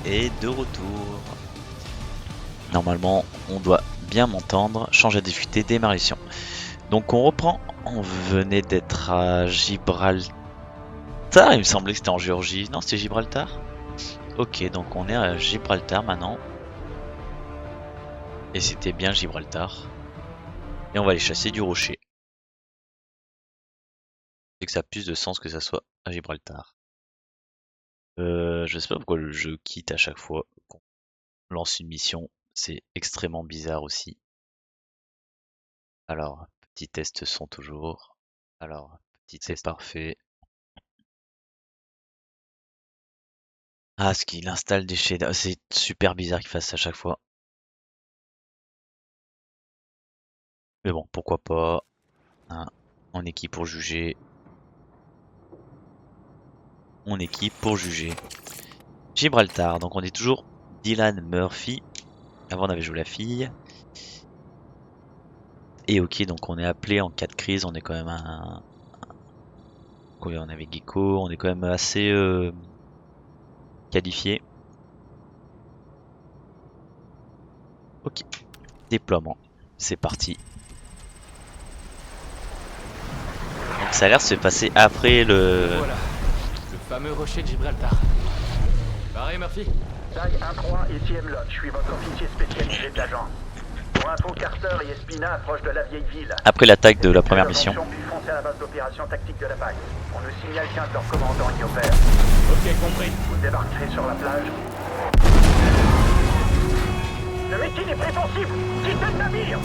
est de retour. Normalement, on doit bien m'entendre. Change à difficulté, démarration. Donc on reprend. On venait d'être à Gibraltar. Il me semblait que c'était en Géorgie. Non, c'était Gibraltar. Ok, donc on est à Gibraltar maintenant. Et c'était bien Gibraltar. Et on va aller chasser du rocher. Et que ça a plus de sens que ça soit à Gibraltar. Je sais pas pourquoi le jeu quitte à chaque fois qu'on lance une mission. C'est extrêmement bizarre aussi. Alors, petit test son toujours. Alors, petit test parfait. Ah, ce qu'il installe des shaders, c'est super bizarre qu'il fasse ça à chaque fois. Mais bon, pourquoi pas. Hein, on est qui pour juger? On est qui pour juger? Gibraltar, donc on est toujours Dylan Murphy. Avant on avait joué la fille. Et ok, donc on est appelé en cas de crise, on est quand même un... Oui, on avait Gecko, on est quand même assez qualifié. Ok, déploiement, c'est parti. Donc ça a l'air de se passer après le... Voilà, le fameux rocher de Gibraltar. Pareil, Murphy. Taille 1-3, ici Hemlock, je suis votre officier spécialisé de l'agence. Pour info, Carter et Espina approchent de la vieille ville. Après l'attaque de la première mission. Puis foncez à la base d'opération tactique de la PAC. On nous signale qu'un de leurs commandants y opère. Ok, compris. Vous débarquerez sur la plage. Le meeting est présensible. Quittez le navire.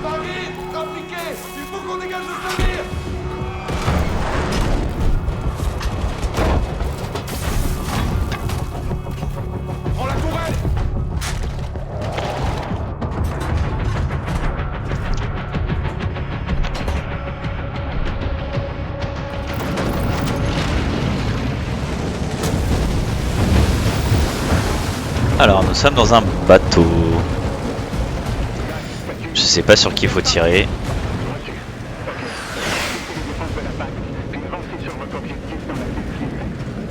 Paris, compliqué. Il faut qu'on dégage le navire. Prends la tourelle. Alors nous sommes dans un bateau. Je sais pas sur qui il faut tirer.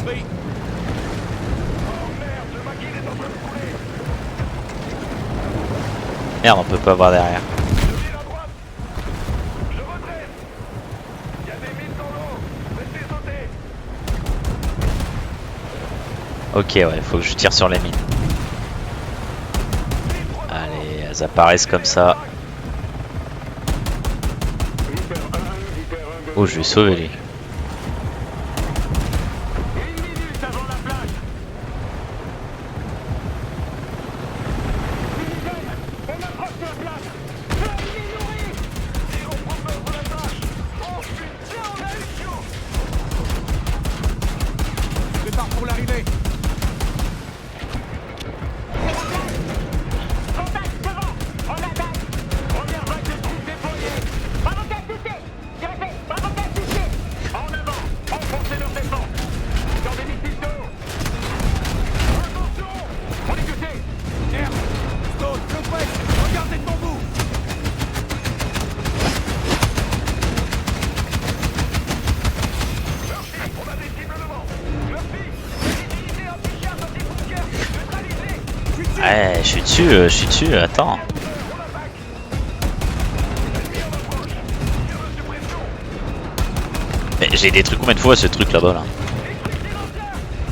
Oui. Merde, on peut pas voir derrière. Je retraite. Il y a des mines dans l'eau. Restez sautés. Ok, ouais, faut que je tire sur les mines. Allez, elles apparaissent comme ça. Oh, je vais sauver lui. Une minute avant la plage. On approche de la plage. Il est nourri. Tirons promeneur de la tâche. Oh putain, on a eu chaud. Prépare pour l'arrivée. Contact devant. On attaque. Première vague de troupes déployées. Bravo capitaine. J'ai fait. Bravo capitaine. En avant. Enfoncez leur défense. Dans des missiles d'eau. Attention. On est jeté. Air. Stone. Compresse. Regardez devant vous. Murphy, on a des cibles devant. Murphy, visibilité anti-char dans tes bunkers. Neutralisé. Ouais, je suis dessus, attends. On attaque. Ennemi en approche. Tir de suppression. Mais j'ai détruit combien de fois ce truc là-bas là?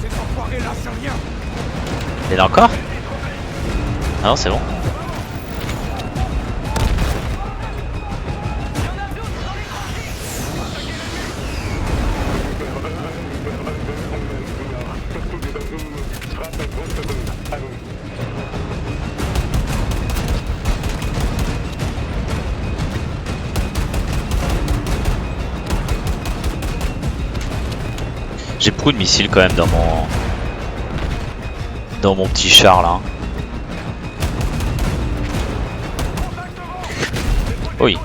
Ces enfoirés là, c'est rien. Il est là encore? Ah non, c'est bon. J'ai beaucoup de missiles quand même dans mon petit char là. Oui.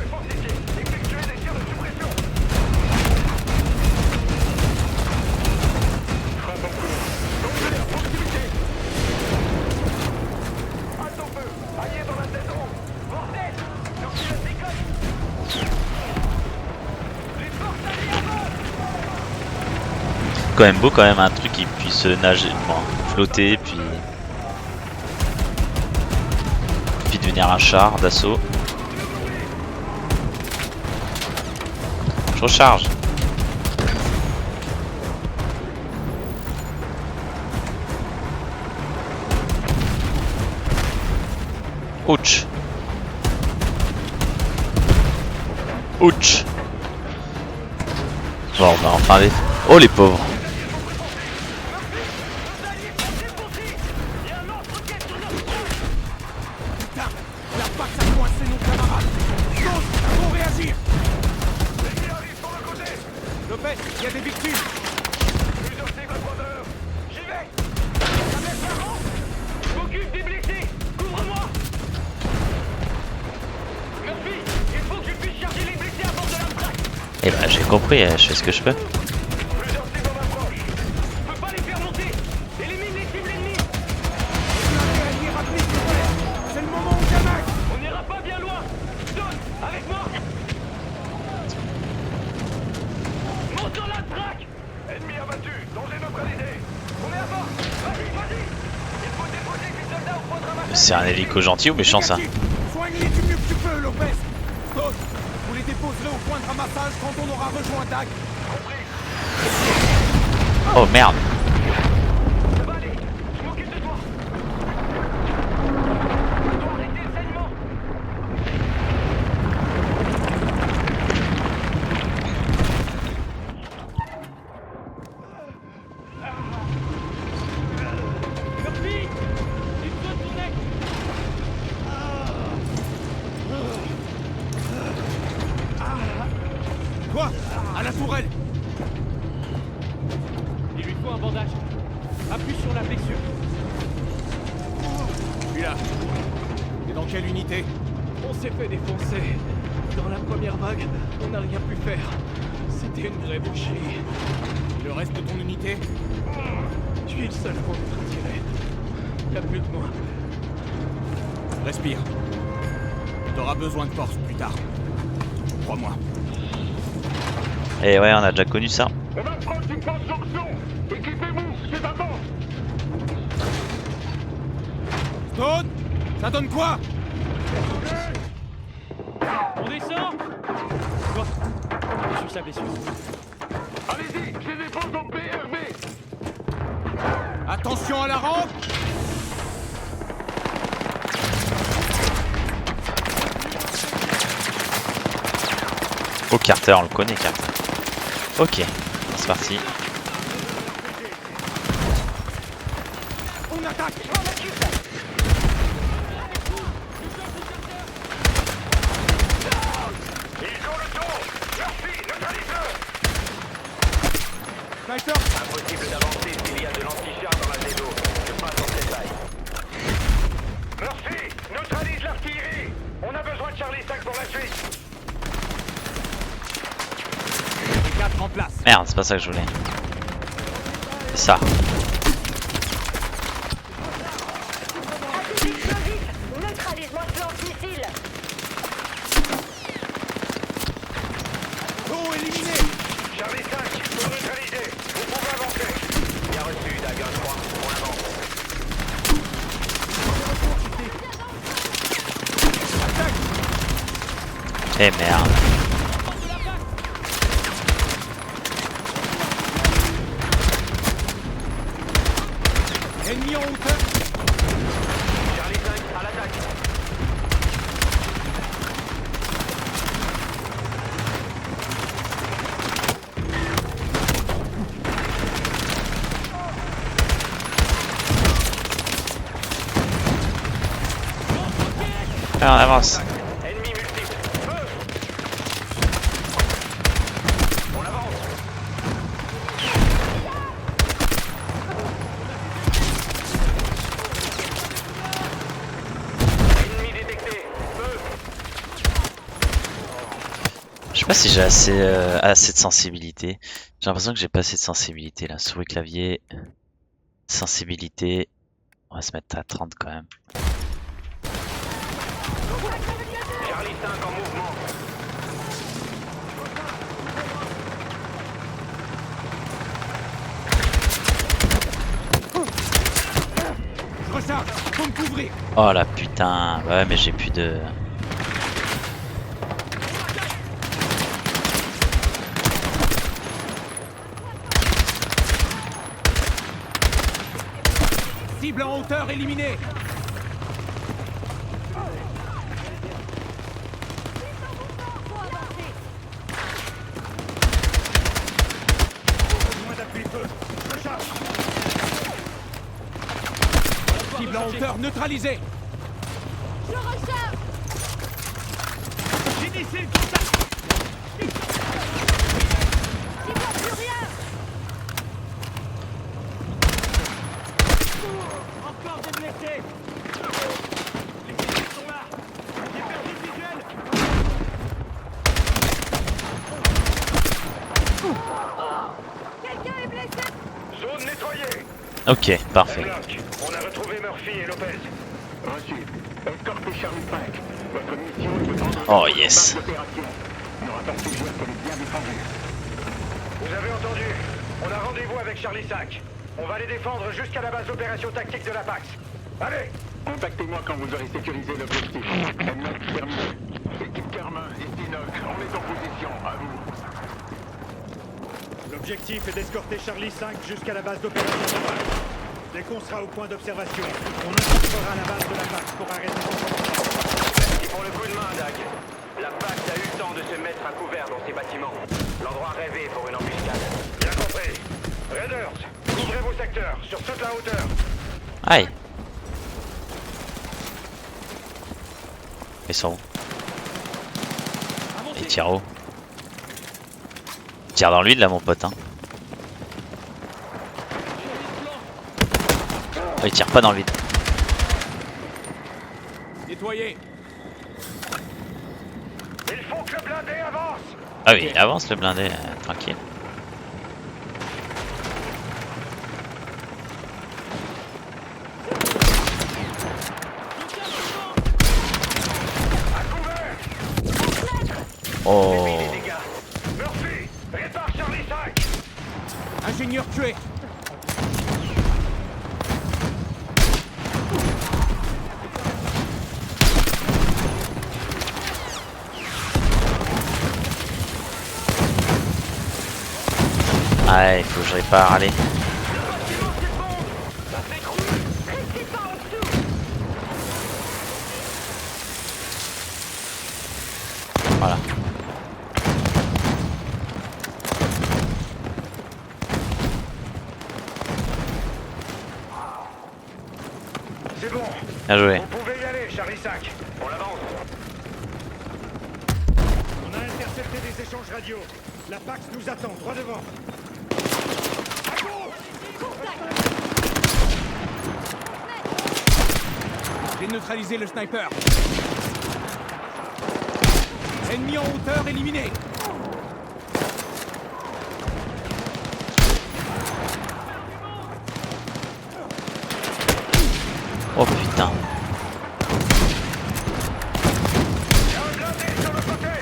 quand même beau quand même un truc qui puisse nager, bon, flotter puis devenir un char d'assaut. Je recharge. Ouch. Ouch. Bon, on va enfin les... Oh les pauvres. La PAC a coincé nos camarades. Tous, faut réagir. Lopez, il y a des victimes. Plusieurs évacuateurs. J'y vais. Je m'occupe des blessés. Couvre-moi. Murphy, il faut que je puisse charger les blessés à bord de l'Amtrak. Eh ben j'ai compris, je fais ce que je peux. Plusieurs cibles m'approchent. Je peux pas les faire monter. Élimine les cibles ennemies. C'est le moment où jamais. On n'ira pas bien loin. Stone, avec moi. Monte sur la traque. Ennemi abattu, danger neutralisé. On est à bord. Vas-y, vas-y. Il faut déposer ces soldats au point de ramassage. C'est un hélico gentil ou méchant ça? Soigne-les du mieux que tu peux, Lopez. Stone, vous les déposerez au point de ramassage quand on aura rejoint DAG. Compris. Oh merde. Ça va aller. Je m'occupe de toi. On doit arrêter le saignement. Murphy, il faut tourner. Quoi? À la tourelle. Il lui faut un bandage. Appuie sur la blessure. Puis là. T'es dans quelle unité? On s'est fait défoncer. Dans la première vague, on n'a rien pu faire. C'était une vraie boucherie. Le reste de ton unité? Je suis le seul pour être tiré. Y'a plus de moi. Respire. T'auras besoin de force plus tard. Crois-moi. Et ouais, on a déjà connu ça. On va prendre une force jonction. Équipez-vous, c'est à bord. Stone, ça donne quoi? On descend. Toi, je suis sa blessure. Allez-y, je les dépose au PRB. Attention à la rampe. Oh Carter, on le connaît Carter. Ok, c'est parti. On attaque. Ils ont le tour. Murphy, neutralise-le. Sniper. Impossible d'avancer s'il y a de l'antichar dans la zéno. Je passe dans cette taille. Murphy, neutralise l'artillerie. On a besoin de Charlie 5 pour la suite. 4 en place. Merde, c'est pas ça que je voulais. C'est ça. Neutralise-moi ce lance-missile. Oh, éliminé. Charlie 5, pour neutraliser. Vous pouvez avancer. Bien reçu, Dague 1-3. On avance. Eh merde. Ennemi en hauteur. Charlie 5 à l'attaque. Allez, on avance. Ennemi multiple. Feu. On avance. Ennemi détecté. Feu. Je sais pas si j'ai assez de sensibilité. J'ai l'impression que j'ai pas assez de sensibilité là. Souris clavier. Sensibilité. On va se mettre à 30 quand même. Charlie 5 en mouvement. recharge. Faut me couvrir. Oh la putain. Ouais, mais j'ai plus de... Cible en hauteur éliminée. Cible en hauteur neutralisée. Je recharge. J'initie le contact. J'y vois plus rien. Encore des blessés. Les blessés sont là. J'ai perdu le visuel. Quelqu'un est blessé. Zone nettoyée. Ok, parfait. Hemlock, on a retrouvé Murphy et Lopez. Reçu. Escortez Charlie 5. Votre mission est de prendre Oh yes. l'opération. Ne rapportez pas qu'elle est bien défendue. Vous avez entendu. On a rendez-vous avec Charlie 5. On va les défendre jusqu'à la base d'opération tactique de la PAX. Allez. Contactez-moi quand vous aurez sécurisé l'objectif. Hemlock terminé. Équipe Carmin et Tinoc, on est en position. À vous. L'objectif est d'escorter Charlie 5 jusqu'à la base d'opération de PAX. Dès qu'on sera au point d'observation, on infiltrera la base de la PAX pour arrêter son commandement. Merci pour le coup de main, Dag. La PAX a eu le temps de se mettre à couvert dans ces bâtiments. L'endroit rêvé pour une embuscade. Bien compris. Raiders, couvrez vos secteurs sur toute la hauteur. Aïe. Ils sont où? Il tire où? Tire dans l'huile là mon pote hein. Oh, il tire pas dans l'huile. Nettoyé. Il faut que le blindé avance. Ah oui, il avance le blindé, tranquille. À couvert. Oh. Les dégâts. Murphy, répare Charlie 5. Ingénieur tué. Ah, il faut que je répare, allez. Restez pas en dessous. Voilà. C'est bon. Bien joué. Vous pouvez y aller, Charlie 5. On avance. On a intercepté des échanges radio. La PAX nous attend, droit devant. J'ai neutralisé le sniper. Ennemi en hauteur éliminé. Oh putain. Il y a un blindé sur le côté.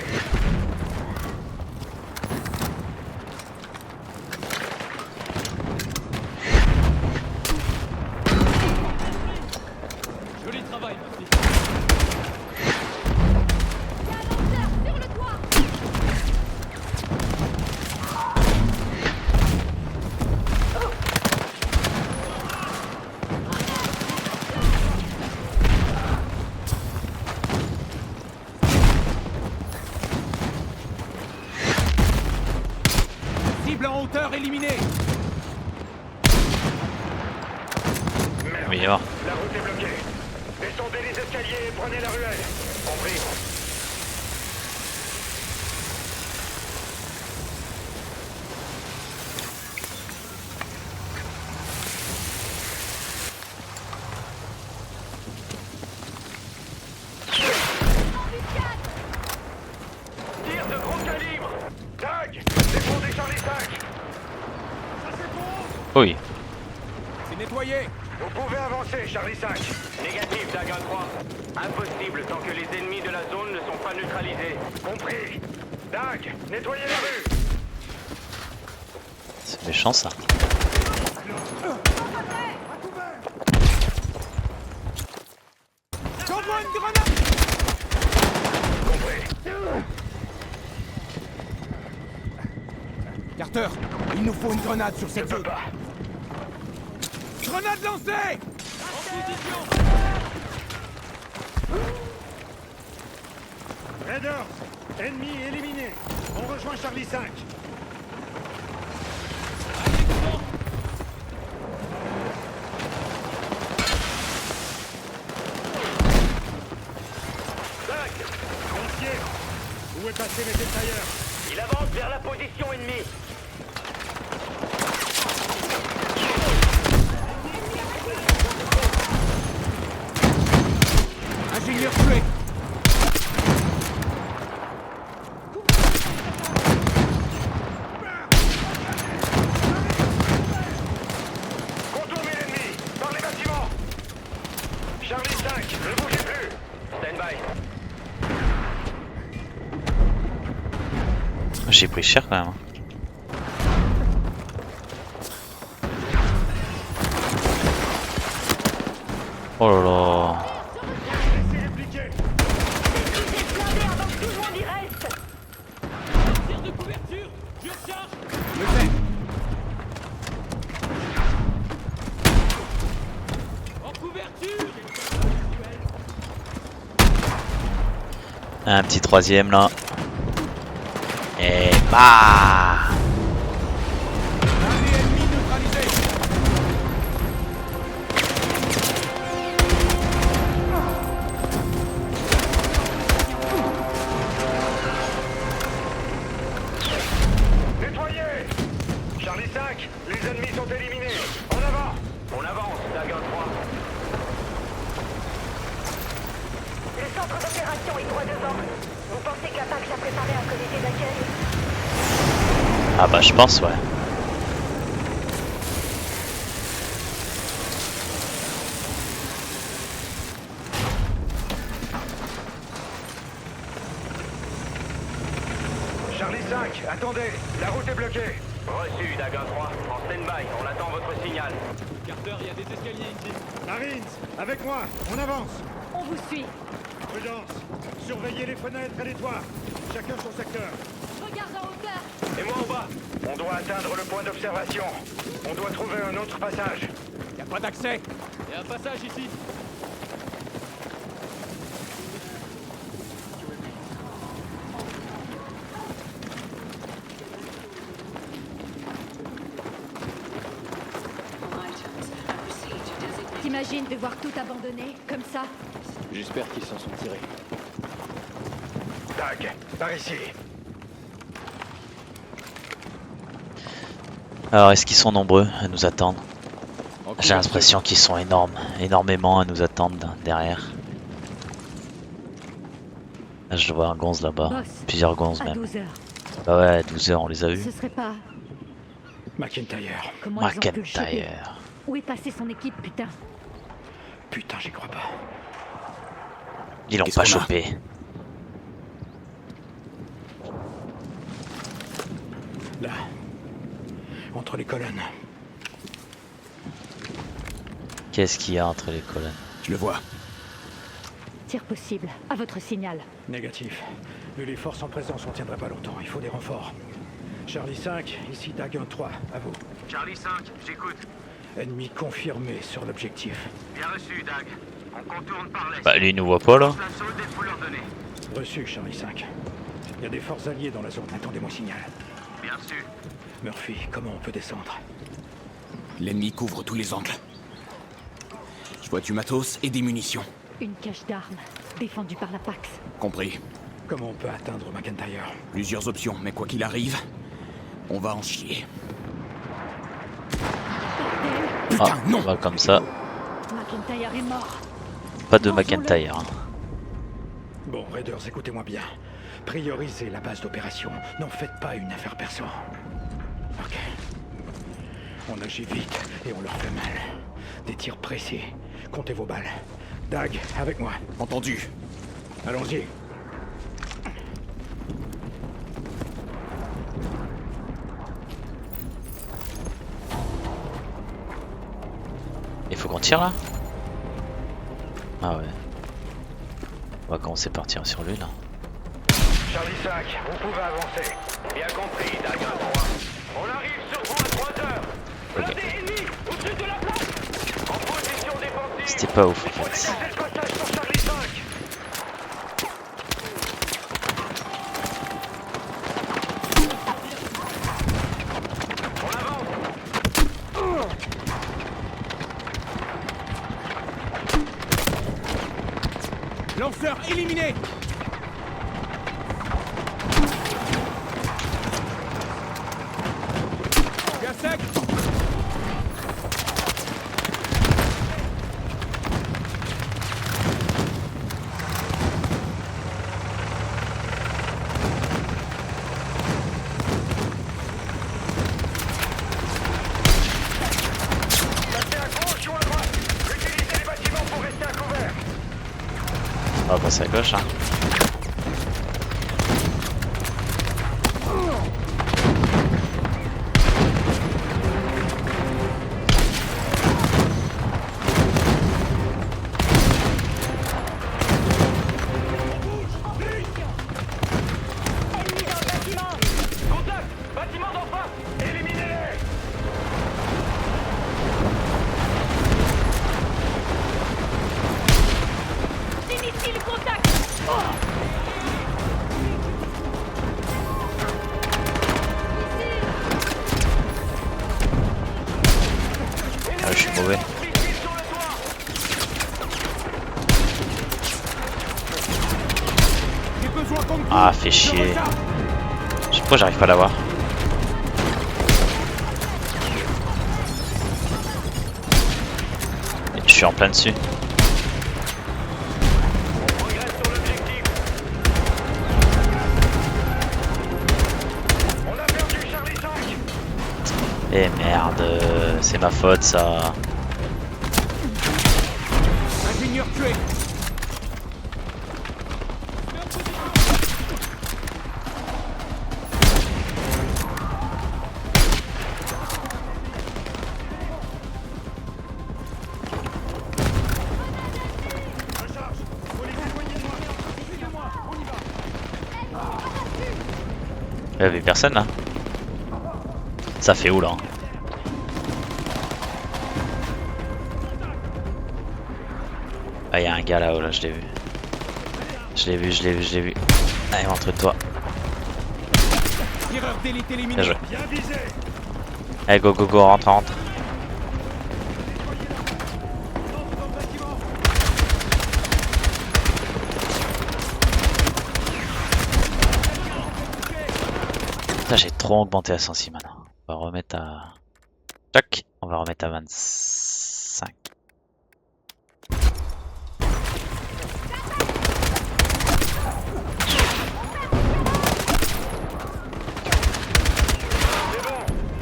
Joli travail, Murphy. Il y a un lanceur sur le toit. Cible en hauteur éliminée. Merde. Oui, il est mort. La route est bloquée. Descendez les escaliers et prenez la ruelle. Compris. Tir de gros calibre. Tag, défendez Charlie 5. Oui. C'est nettoyé. Vous pouvez avancer, Charlie 5. Négatif, Dag 1-3. Impossible tant que les ennemis de la zone ne sont pas neutralisés. Compris. Dag, nettoyez la rue. C'est méchant ça. Lance-moi une grenade! Carter, il nous faut une grenade sur cette zone. Grenade lancée! Raiders, ennemi éliminé. On rejoint Charlie 5. Lancier, où est passé les détailleurs? Il avance vers la position ennemie. Ingénieur tué! Contournez l'ennemi, par les bâtiments. Charlie 5, ne bougez plus. Stand by. J'ai pris cher quand même. Oh là là. Laissez répliquer. Détruisez le blindé avant que tout le monde y reste. Tir de couverture. Je charge. Le fait! En couverture. Un petit troisième là. Et bah. Blindé ennemi neutralisé! Nettoyez. Charlie 5, les ennemis sont éliminés. En avant. On avance, Dagger 3. Le centre d'opération est droit devant. Vous pensez qu'Apax a préparé un comité d'accueil? Ah bah je pense ouais. Charlie 5, attendez, la route est bloquée. Reçu, Dagger 3. En stand-by, on attend votre signal. Carter, il y a des escaliers ici. Marines, avec moi, on avance. On vous suit. Prudence, surveillez les fenêtres et les toits. Chacun son secteur. Regarde en hauteur. Et moi en bas. On doit atteindre le point d'observation. On doit trouver un autre passage. Y a pas d'accès! Il y a un passage ici. T'imagines devoir tout abandonner, comme ça? J'espère qu'ils s'en sont tirés. Dag, par ici. Alors est-ce qu'ils sont nombreux à nous attendre? En J'ai l'impression qu'ils sont énormément à nous attendre derrière. Là, je vois un gonze là-bas, Boss, plusieurs gonzes À même. 12 heures. Bah ouais, 12 heures on les a vus. Ce serait pas... McIntyre. Comment ils ont pu le choper? McIntyre. Où est passée son équipe, putain? Putain, j'y crois pas. Ils l'ont Qu'est-ce pas qu'on a? chopé. Là. Entre les colonnes. Qu'est-ce qu'il y a entre les colonnes? Je le vois. Tir possible, à votre signal. Négatif. Vu les forces en présence, on tiendra pas longtemps. Il faut des renforts. Charlie 5, ici Dagon 3, à vous. Charlie 5, j'écoute. Ennemi confirmé sur l'objectif. Bien reçu, Dag. On contourne par l'est. Bah lui il nous voit pas là. L'assaut dès faut leur donner. Reçu, Charlie 5. Il y a des forces alliées dans la zone. Attendez mon signal. Bien reçu. Murphy, comment on peut descendre? L'ennemi couvre tous les angles. Je vois du matos et des munitions. Une cache d'armes, défendue par la Pax. Compris. Comment on peut atteindre McIntyre? Plusieurs options, mais quoi qu'il arrive, on va en chier. Ah, Putain, non! on va comme ça. McIntyre est mort. Pas de McIntyre. Hein. Bon, Raiders, écoutez-moi bien. Priorisez la base d'opération. N'en faites pas une affaire perso. Ok. On agit vite et on leur fait mal. Des tirs précis. Comptez vos balles. Dag, avec moi. Entendu. Allons-y. Il faut qu'on tire là? Ah ouais. On va commencer par tirer sur lui là. Charlie 5, vous pouvez avancer. Bien compris, Daguin 3. On arrive sur vous à 3 heures. Blindé ennemi au-dessus de la place. En position défensive. C'était pas ouf en fait. Dégagez le passage pour Charlie 5. On avance. Lanceur éliminé. Bien sec. Passez à gauche ou à droite. Utilisez les bâtiments pour rester à couvert. On va passer à gauche hein. Ennemi dans le bâtiment. Contact. Bâtiment d'en face. Éliminez-les. Des missiles contact. Ah, je suis mauvais. Missile sur le toit. J'ai besoin qu'on me Ah, fait chier. Je sais pourquoi j'arrive pas à l'avoir. Je suis en plein dessus. On progresse sur l'objectif. On a perdu Charlie 5. Eh merde, c'est ma faute ça. ingénieur tué. Il y avait personne là. Ça fait où là? Ah, il y a un gars là-haut là, je l'ai vu. Je l'ai vu. Allez, entre toi. Tireur d'élite éliminé. Bien joué. Bien visé. Allez, go, rentre. Putain, j'ai trop augmenté à 106 maintenant. On va remettre à... Tac, on va remettre à 25. C'est bon.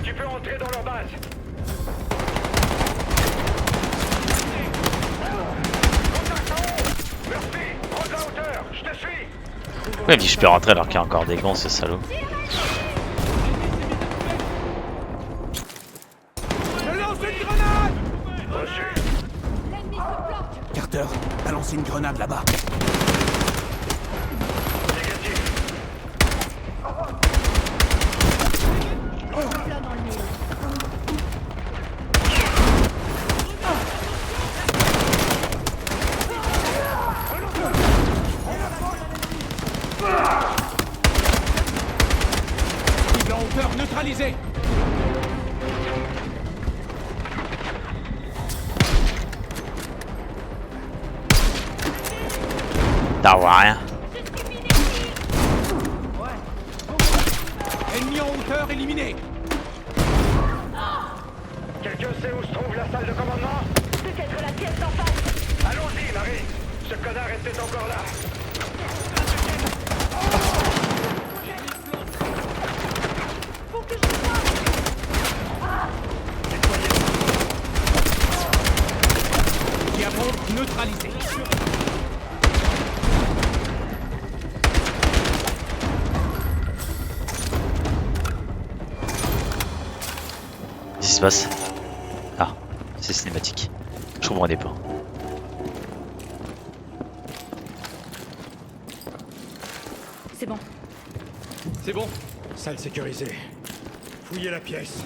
Tu peux entrer dans leur base. Contact en haut. Murphy, prends de la hauteur. Je te suis. Pourquoi il me dit que je peux rentrer alors qu'il y a encore des gonds, ce salaud? Je lance une grenade. Reçu. L'ennemi se planque. Carter, balance une grenade là-bas. Négatif. Plein dans le mille. Cible en hauteur neutralisée. T'as voir rien. Ennemi en hauteur éliminé. Quelqu'un sait où se trouve la salle de commandement? Peut-être la pièce d'en face. Allons-y, Marie. Ce connard est peut-être encore là. Faut que je sois. Diamant neutralisé. Qu'est-ce qui se passe? Ah, c'est cinématique. Je comprends des plans. C'est bon. C'est bon. Salle sécurisée. Fouillez la pièce.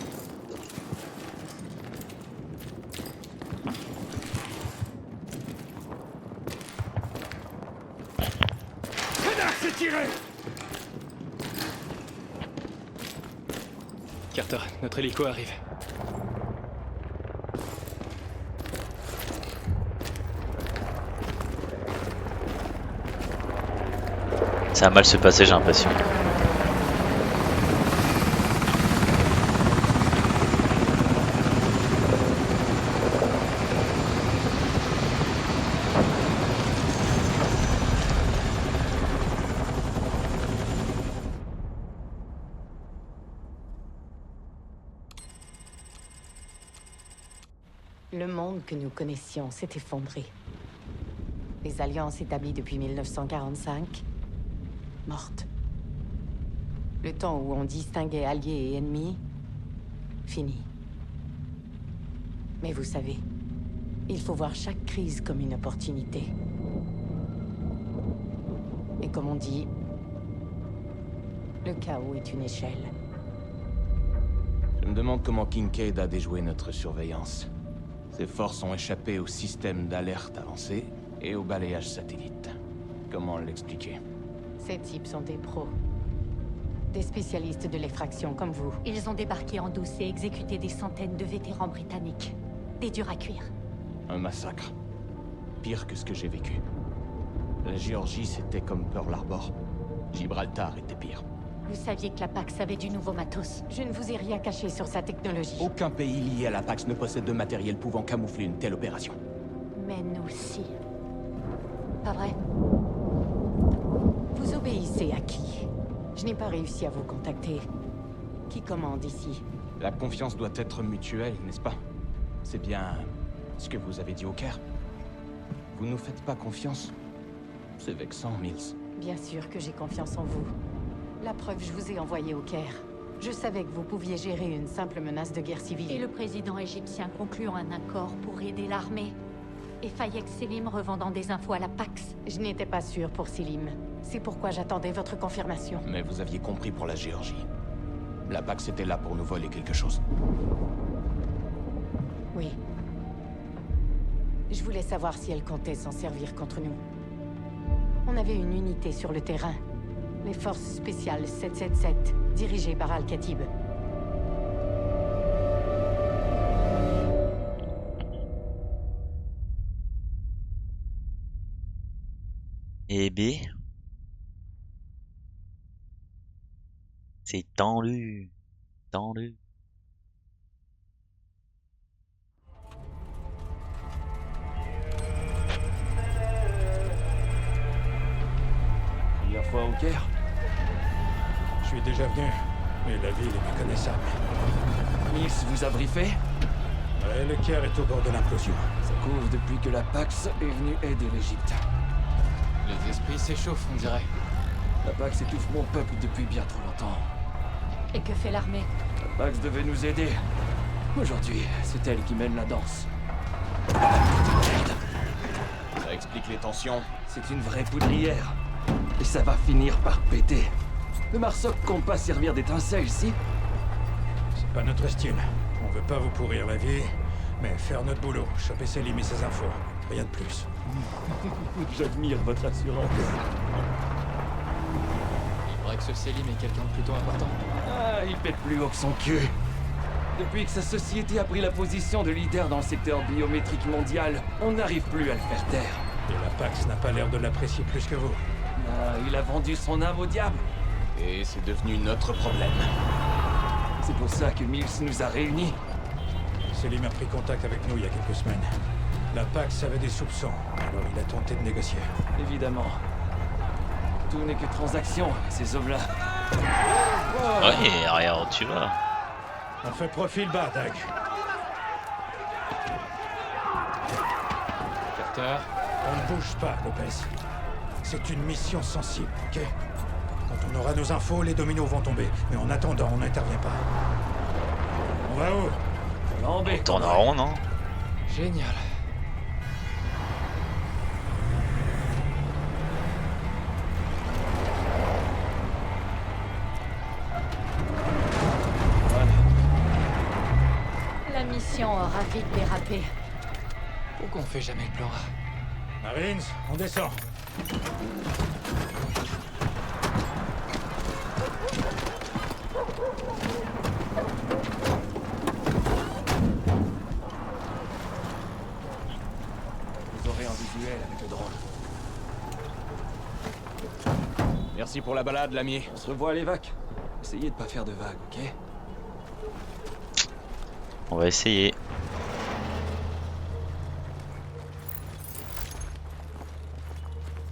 Connard, c'est tiré! Carter, notre hélico arrive. Ça va mal se passer, j'ai l'impression. Le monde que nous connaissions s'est effondré. Les alliances établies depuis 1945, mortes. Le temps où on distinguait alliés et ennemis, fini. Mais vous savez, il faut voir chaque crise comme une opportunité. Et comme on dit, le chaos est une échelle. Je me demande comment Kincaid a déjoué notre surveillance. Ses forces ont échappé au système d'alerte avancé et au balayage satellite. Comment l'expliquer? Ces types sont des pros. Des spécialistes de l'effraction comme vous. Ils ont débarqué en douce et exécuté des centaines de vétérans britanniques. Des durs à cuire. Un massacre. Pire que ce que j'ai vécu. La Géorgie, c'était comme Pearl Harbor. Gibraltar était pire. Vous saviez que la Pax avait du nouveau matos. Je ne vous ai rien caché sur sa technologie. Aucun pays lié à la Pax ne possède de matériel pouvant camoufler une telle opération. Mais nous aussi. Pas vrai? Vous obéissez à qui? Je n'ai pas réussi à vous contacter. Qui commande ici? La confiance doit être mutuelle, n'est-ce pas? C'est bien ce que vous avez dit au Caire. Vous nous faites pas confiance? C'est vexant, Mills. Bien sûr que j'ai confiance en vous. La preuve, je vous ai envoyé au Caire. Je savais que vous pouviez gérer une simple menace de guerre civile. Et le président égyptien concluant un accord pour aider l'armée. Et Fayek Selim revendant des infos à la Pax. Je n'étais pas sûre pour Selim. C'est pourquoi j'attendais votre confirmation. Mais vous aviez compris pour la Géorgie. La Pax était là pour nous voler quelque chose. Oui. Je voulais savoir si elle comptait s'en servir contre nous. On avait une unité sur le terrain. Les forces spéciales 777, dirigées par Al-Khatib. Et B. C'est tendu. Tendu. Première fois au Caire? Je suis déjà venu, mais la ville est méconnaissable. Mills vous a briefé? Ouais, le Caire est au bord de l'implosion. Ça couvre depuis que la Pax est venue aider l'Égypte. Les esprits s'échauffent, on dirait. La Pax étouffe mon peuple depuis bien trop longtemps. Et que fait l'armée? La Pax devait nous aider. Aujourd'hui, c'est elle qui mène la danse. Ça explique les tensions. C'est une vraie poudrière. Et ça va finir par péter. Le Marsoc compte pas servir d'étincelle ici. C'est pas notre style. On veut pas vous pourrir la vie, mais faire notre boulot, choper Selim et ses infos. Rien de plus. J'admire votre assurance. Il paraît que ce Selim est quelqu'un de plutôt important. Ah, il pète plus haut que son cul. Depuis que sa société a pris la position de leader dans le secteur biométrique mondial, on n'arrive plus à le faire taire. Et la Pax n'a pas l'air de l'apprécier plus que vous. Ah, il a vendu son âme au diable. Et c'est devenu notre problème. C'est pour ça que Mills nous a réunis. Selim a pris contact avec nous il y a quelques semaines. La Pax avait des soupçons, alors il a tenté de négocier. Évidemment. Tout n'est que transaction, ces hommes-là. Ouais, regarde, tu vois. On fait profil bas, Doug. Carter, On ne bouge pas, Lopez. C'est une mission sensible, ok? Quand on aura nos infos, les dominos vont tomber. Mais en attendant, on n'intervient pas. On va où? Lambé. Tourne en rond, non? génial. a vite dérapé. Pourquoi on fait jamais le plan A? Marines, on descend. Vous aurez un visuel avec le drone. Merci pour la balade, l'ami. On se revoit à l'évac. Essayez de pas faire de vagues, ok? On va essayer.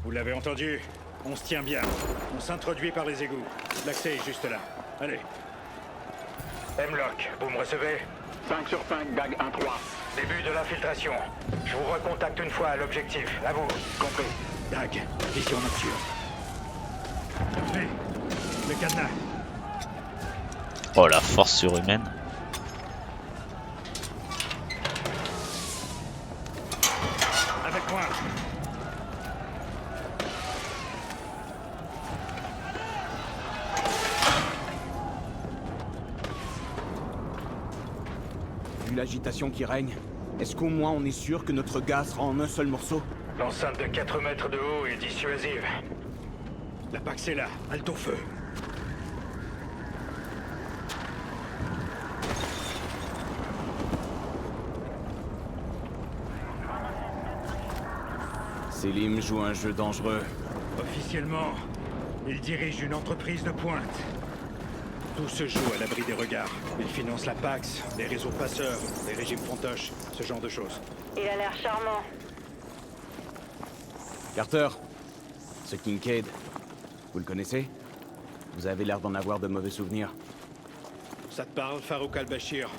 Vous l'avez entendu? On se tient bien. On s'introduit par les égouts. L'accès est juste là. Allez. Hemlock, vous me recevez? 5 sur 5, DAG 1-3. Début de l'infiltration. Je vous recontacte une fois à l'objectif. À vous. Compris. Dag, vision nocturne. Parfait. Le cadenas. Oh la force surhumaine. Avec moi. Vu l'agitation qui règne, est-ce qu'au moins on est sûr que notre gars sera en un seul morceau? L'enceinte de 4 mètres de haut est dissuasive. La Pax est là. Halte au feu. Selim joue un jeu dangereux. Officiellement, il dirige une entreprise de pointe. Tout se joue à l'abri des regards. Il finance la Pax, les réseaux passeurs, les régimes fantoches, ce genre de choses. Il a l'air charmant. Carter, ce Kincaid, vous le connaissez? Vous avez l'air d'en avoir de mauvais souvenirs. Ça te parle, Farouk al-Bashir?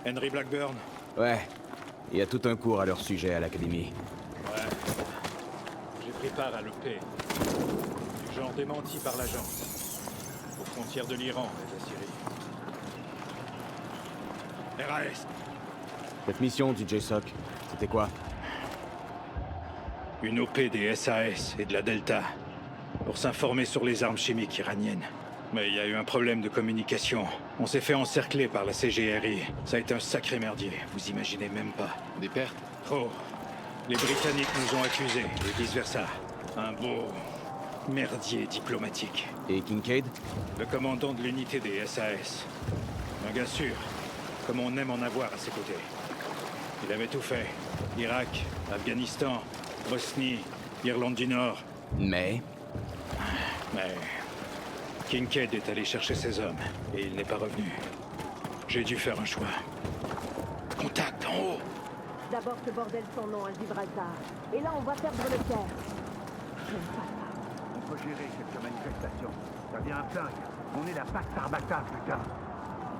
Henry Blackburn? Ouais, il y a tout un cours à leur sujet à l'académie. Ouais. J'ai pris part à l'EP. Du genre démenti par l'agence. Aux frontières de l'Iran et de la Syrie. RAS. Cette mission du JSOC, c'était quoi? Une OP des SAS et de la Delta. Pour s'informer sur les armes chimiques iraniennes. Mais il y a eu un problème de communication. On s'est fait encercler par la CGRI. Ça a été un sacré merdier, vous imaginez même pas. Des pertes? Oh, les Britanniques nous ont accusés, et vice-versa. Un beau merdier diplomatique. Et Kincaid? Le commandant de l'unité des SAS. Un gars sûr, comme on aime en avoir à ses côtés. Il avait tout fait. Irak, Afghanistan, Bosnie, Irlande du Nord. Mais Kincaid est allé chercher ses hommes, et il n'est pas revenu. J'ai dû faire un choix. Contact en haut! D'abord ce bordel sans nom à Gibraltar. Et là, on va perdre le Caire. J'aime pas ça. Il faut gérer quelques manifestations. Ça vient un flingue. On est la Pax Armata, putain.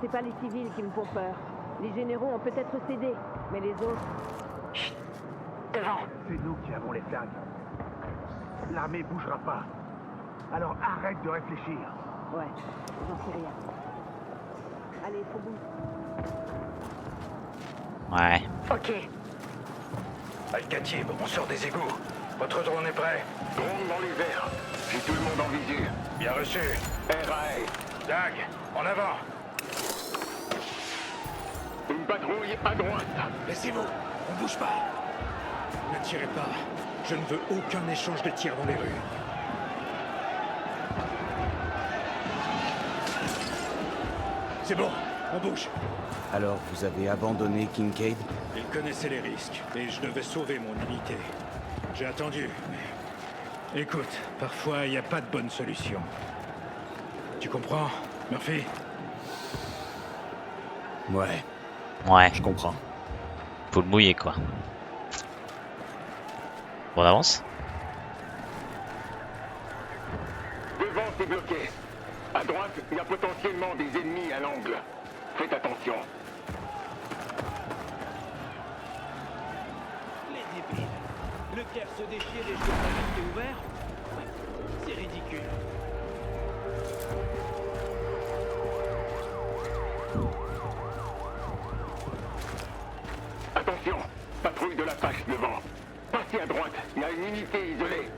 C'est pas les civils qui me font peur. Les généraux ont peut-être cédé, mais les autres... Chut. Devant. C'est nous qui avons les flingues. L'armée bougera pas. Alors arrête de réfléchir. Ouais, j'en sais rien. Allez, faut bouger. Ouais. Ok. Al-Khatib, on sort des égouts. Votre drone est prêt? Drone dans les airs. J'ai tout le monde en visu. Bien reçu. RAS. Dag, en avant. Une patrouille à droite. Laissez-vous, on bouge pas. Ne tirez pas. Je ne veux aucun échange de tirs dans les rues. C'est bon, on bouge. alors vous avez abandonné Kincaid? Il connaissait les risques, et je devais sauver mon unité. J'ai attendu, mais... Écoute, parfois, il n'y a pas de bonne solution. Tu comprends, Murphy? Ouais, Ouais. je comprends. Faut le mouiller quoi. Bon, on avance. Devant, c'est bloqué. À droite, il y a potentiellement des ennemis à l'angle. Faites attention. Les débiles. Le Caire se déchire et je peux pas rester ouvert? C'est ridicule. Attention, patrouille de la Pax devant. Passez à droite, il y a une unité isolée.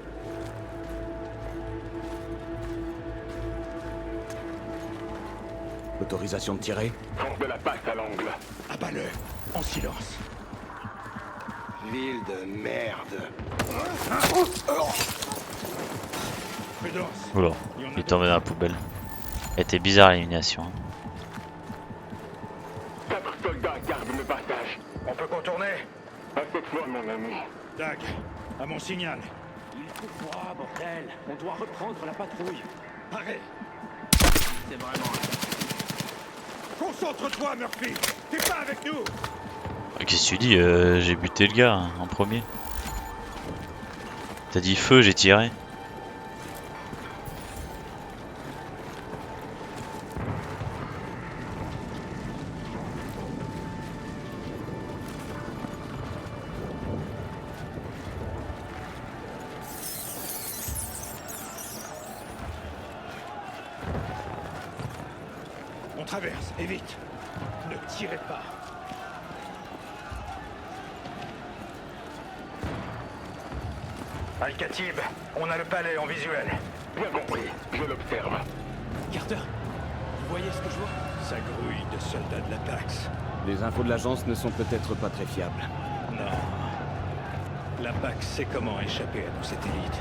Autorisation de tirer? Force de la Pax à l'angle. Abat-le. En silence. Ville de merde. Prudence. Oula, il est tombé dans la poubelle. Elle était bizarre l'élimination. Hein. 4 soldats gardent le passage. On peut contourner? À cette fois, mon ami. Dag, à mon signal. Il fait froid, bordel. On doit reprendre la patrouille. Arrête. C'est vraiment... Concentre-toi, Murphy. T'es pas avec nous. Qu'est-ce que tu dis j'ai buté le gars hein, en premier. T'as dit feu, j'ai tiré. On traverse, et vite. Ne tirez pas. Al-Khatib, on a le palais en visuel. Bien compris, je l'observe. Carter, vous voyez ce que je vois? Ça grouille de soldats de la Pax. Les infos de l'agence ne sont peut-être pas très fiables. Non. La Pax sait comment échapper à nos satellites.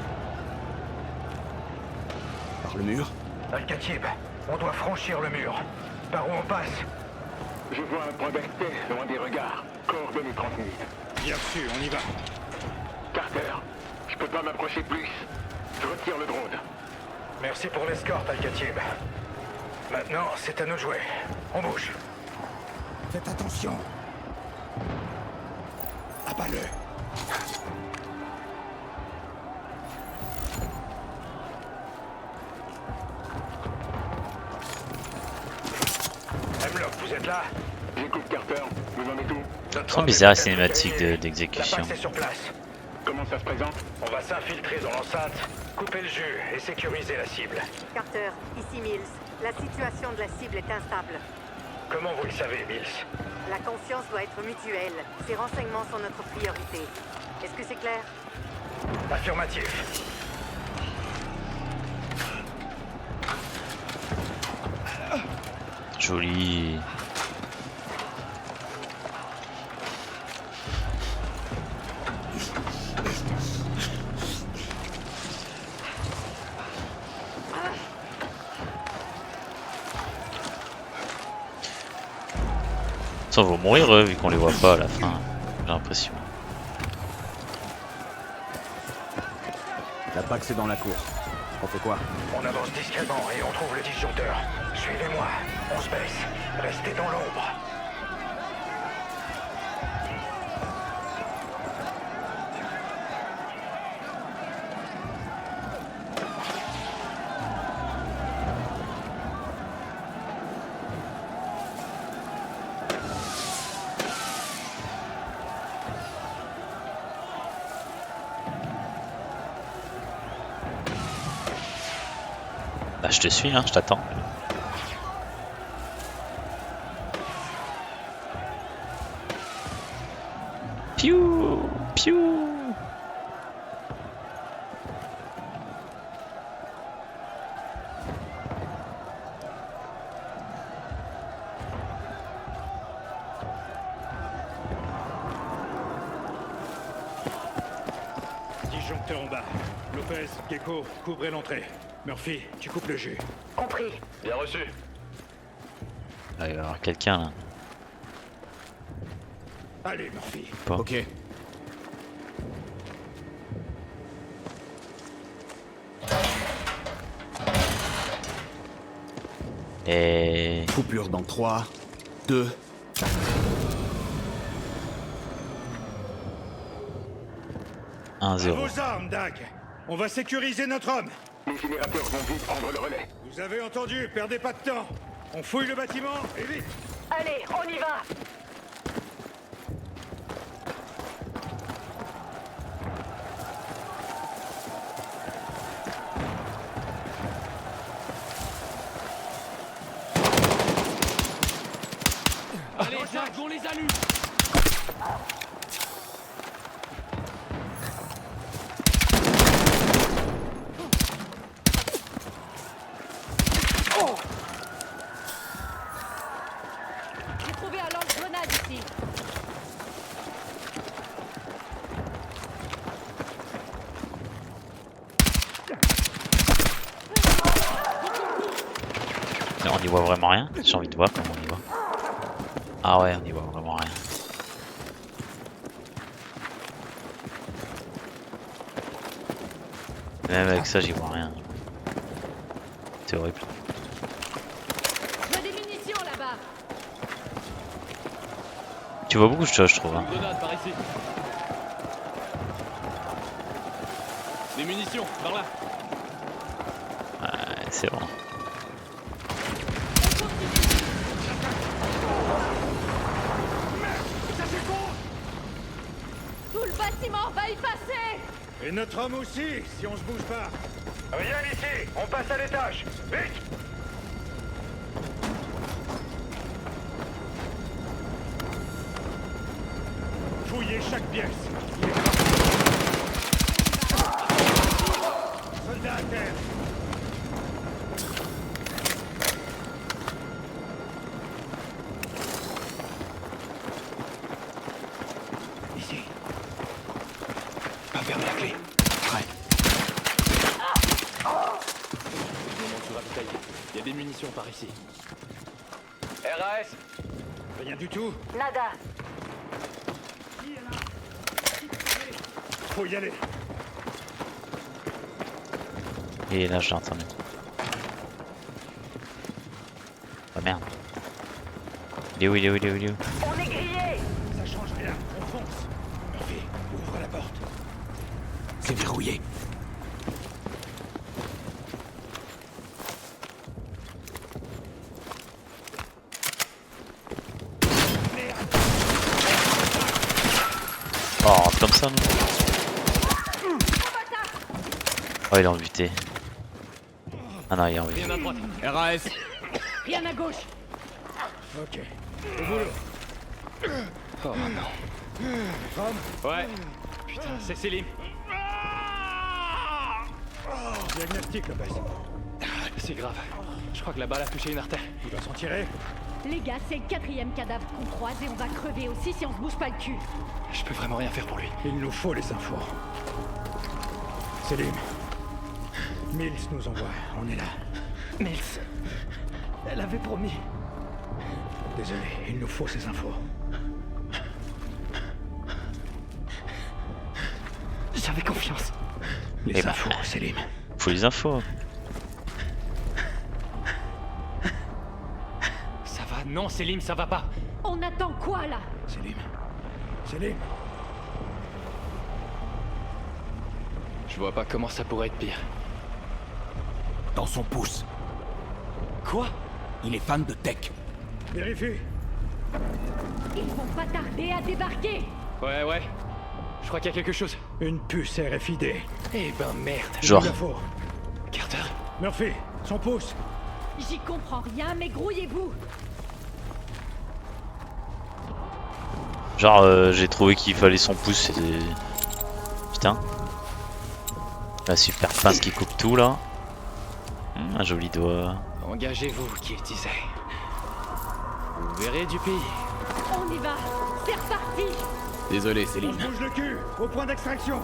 Par le mur? Al-Khatib, on doit franchir le mur. Par où on passe? Je vois un point d'accès loin des regards. Coordonnées transmises. Bien sûr, on y va. Carter, je peux pas m'approcher plus. Je retire le drone. Merci pour l'escorte, Al-Khatib. Maintenant, c'est à nous de jouer. On bouge. Faites attention. Abat-le. Hemlock, vous êtes là? J'écoute Carter. Vous en êtes où? C'est bizarre la cinématique d'exécution. La Pax est sur place. Comment ça se présente? On va s'infiltrer dans l'enceinte, couper le jus et sécuriser la cible. Carter, ici Mills. La situation de la cible est instable. Comment vous le savez, Mills? La confiance doit être mutuelle. Ces renseignements sont notre priorité. Est-ce que c'est clair? Affirmatif. Joli. Ça va mourir eux vu qu'on les voit pas à la fin, j'ai l'impression. La Pax est dans la cour. On fait quoi? On avance discrètement et on trouve le disjoncteur. Suivez-moi. On se baisse. Restez dans l'ombre. Bah je te suis hein, je t'attends. Piou piou. Disjoncteur en bas. Lopez, Gecko, couvrez l'entrée. Murphy, tu coupes le jus. Compris. Bien reçu. Ah, il va y avoir quelqu'un là. Allez, Murphy. Pas. Ok. Et Coupure dans 3, 2... un À 0. vos armes, Dag. On va sécuriser notre homme. Les générateurs vont vite prendre le relais. Vous avez entendu, perdez pas de temps. On fouille le bâtiment, et vite. Allez, on y va. Allez, Jack, on les allume. J'ai trouvé un lance-grenade. y voit vraiment rien. J'ai envie de voir comment on y voit. Ah ouais, on y voit vraiment rien. Même avec ça, j'y vois rien. C'est horrible. Je vois des munitions là-bas. Tu vois beaucoup de choses, je trouve. Hein. Grenade par ici. Des munitions, par là. Ouais, c'est bon. Tout le bâtiment va y passer. Et notre homme aussi, si on se bouge pas. Rien ici, on passe à l'étage. Vite! Fouillez chaque pièce. Soldats à terre. Ici. Pas fermer la clé. Prêt. Moment sur ravitailler. Il y a des munitions par ici. RAS, Rien du tout. Nada. Faut y aller. Et là, j'ai entendu. Oh merde. Il est où, il est où, il est où, il est où? On est grillés. Ça change rien. On fonce. Murphy, ouvre la porte. C'est verrouillé. Oh, comme ça, non? Oh, il est en buté. Ah non, il est en buté. Rien à droite. RAS. Rien à gauche. Ok. Au boulot. Oh non. Ouais. Putain, c'est Selim. Diagnostic, Lopez. C'est grave. Je crois que la balle a touché une artère. Il doit s'en tirer. Les gars, c'est le 4e cadavre qu'on croise et on va crever aussi si on se bouge pas le cul. Je peux vraiment rien faire pour lui. Il nous faut les infos. Selim. Mills nous envoie. On est là. Mills. Elle avait promis. Désolé, il nous faut ces infos. J'avais confiance. Les Eh ben. infos, Selim. Faut les infos. Ça va? Non, Selim, ça va pas. On attend quoi là? Selim. Selim. Je vois pas comment ça pourrait être pire. Dans son pouce. Quoi? Il est fan de tech. Vérifie. Ils vont pas tarder à débarquer. Ouais. Je crois qu'il y a quelque chose. Une puce RFID. Eh ben merde. Genre. Il nous la faut. Carter. Murphy, son pouce. J'y comprends rien, mais grouillez-vous. Genre, j'ai trouvé qu'il fallait son pouce. Putain. La super pince qui coupe tout là. Un joli doigt. Engagez-vous, qui disait. Vous verrez du pays. On y va. C'est reparti. Désolé, On Céline. se bouge le cul. Au point d'extraction.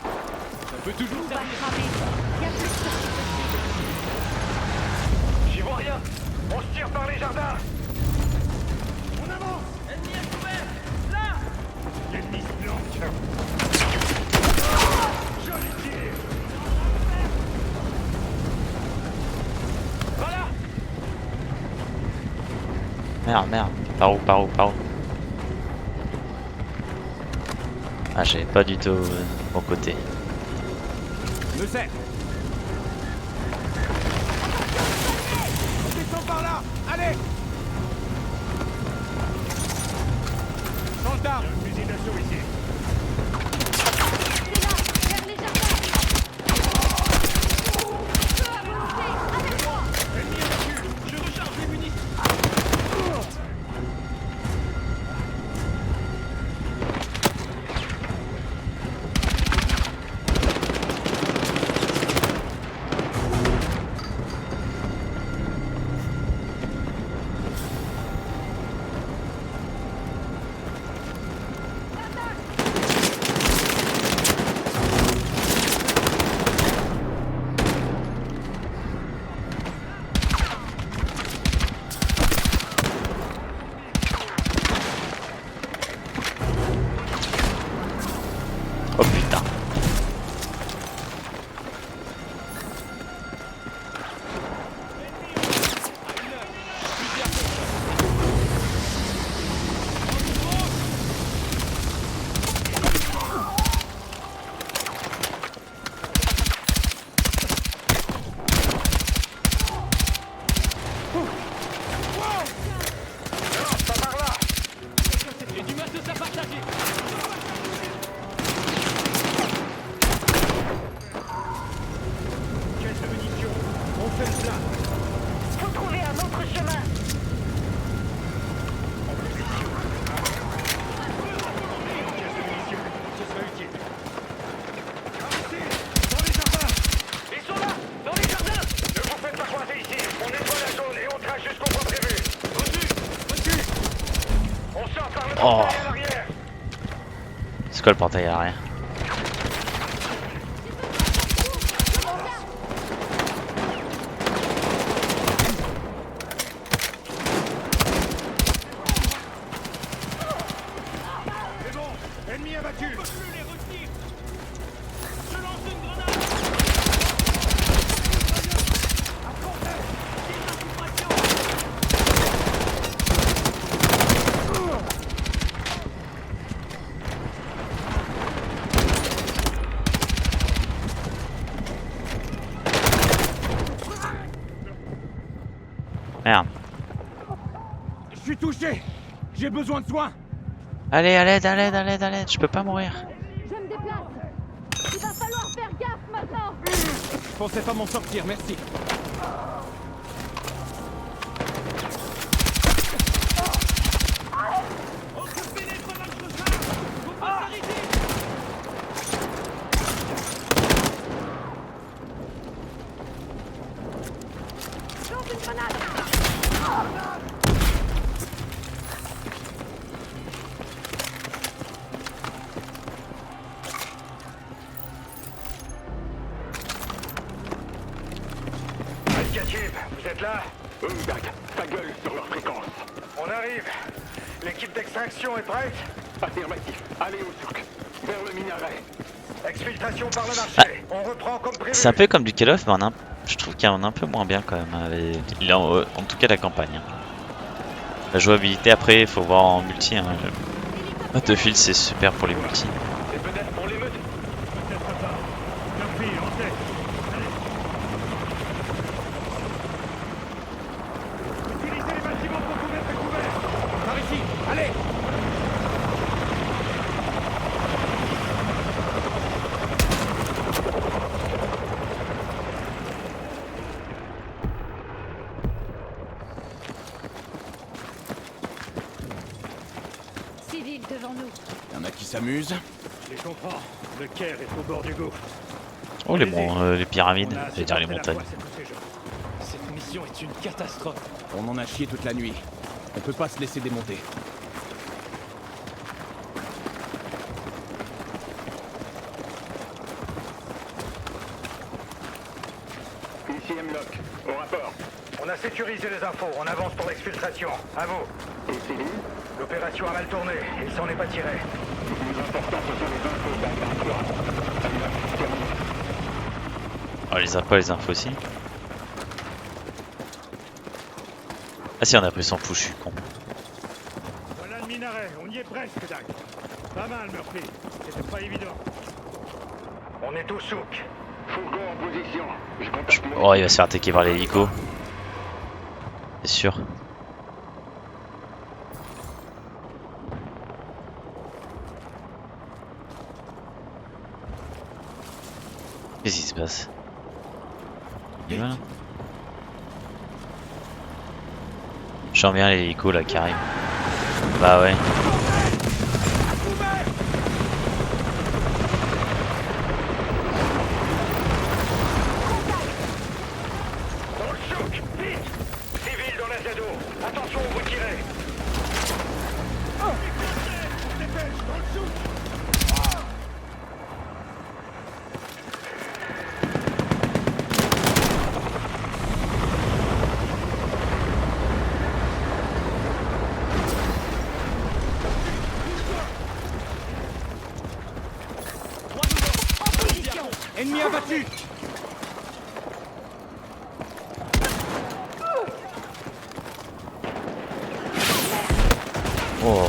Ça peut toujours On va servir. cramer. Y a plus de temps. j'y vois rien. On se tire par les jardins. On avance. Ennemi à couvert. Là. L'ennemi se planque. Joli tir. Voilà. Merde. Par où? Ah, j'avais pas du tout mon côté. Me sers. Descends par là. Allez. Soldat. Fusil d'assaut ici. C'est là, vers les jardins. Feu à volonté, avec moi. Ennemi abattu. Je recharge les munitions. Oh. C'est quoi le portail à l'arrière? C'est bon, ennemi abattu. Merde. Je suis touché. J'ai besoin de soins. Allez, à l'aide, à l'aide, à l'aide, à l'aide. Je peux pas mourir. Je me déplace. Il va falloir faire gaffe maintenant. Je pensais pas m'en sortir, merci. Lance une grenade. Al-Khatib, vous êtes là? Ta gueule sur leur fréquence. On arrive. L'équipe d'extraction est prête? Affirmatif. Allez au souk. Vers le minaret. Exfiltration par le marché. On reprend comme prévu. C'est un peu comme du Call of, mais je trouve qu'il y en a un peu moins bien quand même. En tout cas, la campagne. La jouabilité, après, il faut voir en multi. Hein. Battlefield, c'est super pour les multi. C'est peut-être pour l'émeute. Peut-être pas. Murphy, en tête. Utilisez les bâtiments pour vous mettre couvert. Par ici. Allez. Civil devant nous. Y'en a qui s'amusent. Je les comprends. Le Caire est au bord du gouffre. Oh, les pyramides. Je vais dire les montagnes. Cette mission est une catastrophe. On en a chié toute la nuit. On peut pas se laisser démonter. Ici Hemlock. Au rapport. On a sécurisé les infos. On avance pour l'exfiltration. À vous. Et Céline? L'opération a mal tourné. Il s'en est pas tiré. Le plus important, ce sont les infos d'Alpha. Oh, les infos, aussi. Ah si, on a pris son fou, je suis con. Voilà le minaret. On y est presque, Dak. Pas mal, Murphy. C'était pas évident. On est au souk. Fourgon en position. Je contacte Oh, il va se faire attaquer par l'hélico. C'est sûr. Qu'est-ce qui se passe? Il va là? Je sens bien l'hélico là qui arrive. Bah ouais. Dans le souk. Vite. Civil dans la ZO. Attention où vous tirez. Dépêche, dans le souk. Ennemi abattu. Oh.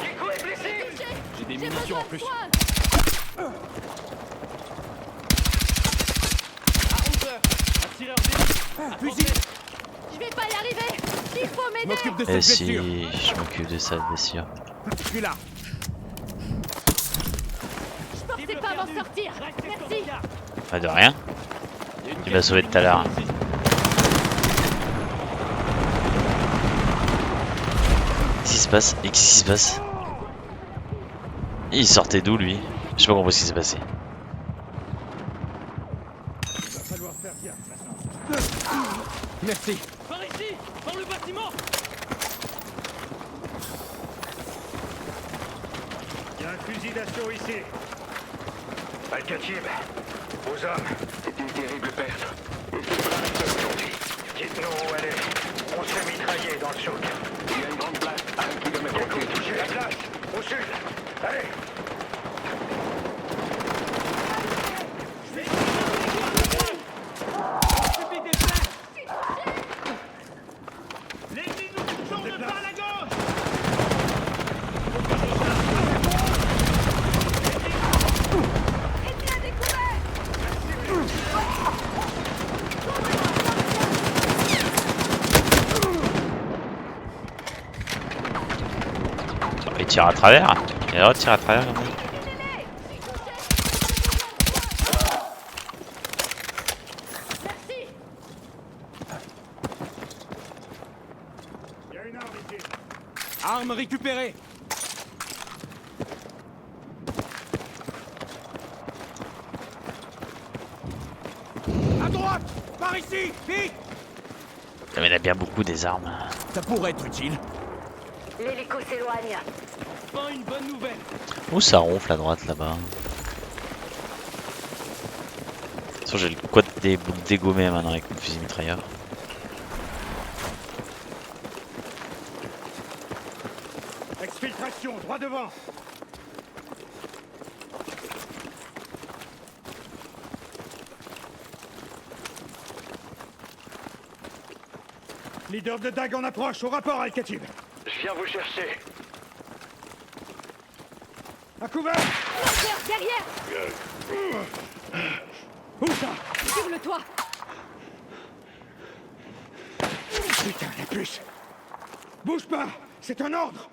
Kiko est blessé. J'ai des munitions en plus. Fusil. Je vais pas y arriver. Il faut Je m'aider. m'occupe de Et cette si blessure. je m'occupe de sa blessure. Je suis là. Je pensais pas m'en sortir. Merci. Pas de rien. Tu m'as sauvé tout à l'heure. Qu'est-ce qui se passe? Et qu'est-ce qui se passe? Il sortait d'où lui? Je sais pas compris ce qui s'est passé. falloir faire gaffe maintenant. Merci. Par ici! Dans le bâtiment! Il y a un fusil d'assaut ici. Al-Khatib, aux hommes. C'est une terrible perte. Et c'est pas la seule aujourd'hui. Dites-nous où aller. On se fait mitrailler dans le souk. Il y a une grande place à 1 kilomètre au Gecko, sud. touchez la place. Au sud. Allez. L'ennemi nous tourne par la gauche! Il tire à travers. Il retire à travers. Il y a une arme ici. Arme récupérée. À droite. Par ici. Vite. Mais il a bien beaucoup des armes. Ça pourrait être utile. L'hélico s'éloigne. Pas une bonne nouvelle. Où ça ronfle à droite là-bas? De toute façon, j'ai le quad des boules dégommées maintenant avec mon fusil mitrailleur. Exfiltration, droit devant. Leader de Dag en approche, au rapport Al-Khatib. Je viens vous chercher. À couvert. Marqueur, derrière. Où ça? Sur le toit. Putain, la puce. Bouge pas, c'est un ordre.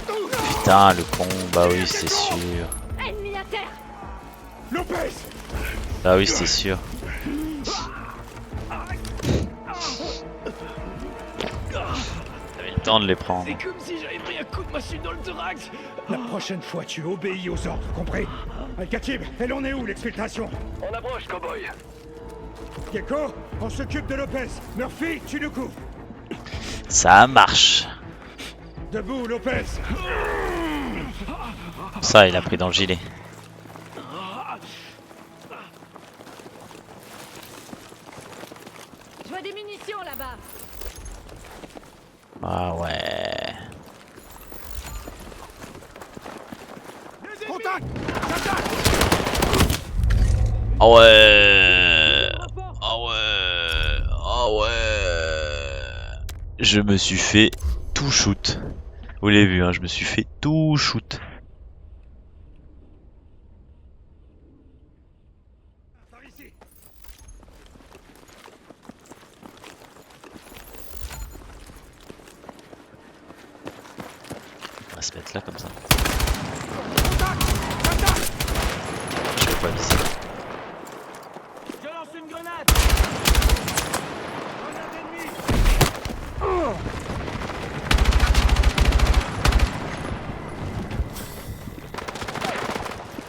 Putain, le con, bah oui, c'est sûr. Ennemi à terre. Lopez. Bah oui, c'est sûr. T'avais le temps de les prendre. C'est comme si j'avais pris un coup de machine dans le thorax! La prochaine fois, tu obéis aux ordres, compris? Al-Khatib, elle en est où, l'exfiltration? On approche, cowboy. Gecko, on s'occupe de Lopez. Murphy, tu nous couvres. Ça marche. Debout, Lopez. Ça, il a pris dans le gilet. Je vois des munitions là-bas. Ah ouais. Contact. J'attaque. Ah ouais. Ah ouais. Ah ouais. Je me suis fait tout shoot. Vous l'avez vu, hein, je me suis fait tout shoot. Par ici. On va se mettre là comme ça. Contact. J'attaque. Je vais pas viser. Je lance une grenade! Grenade ennemie.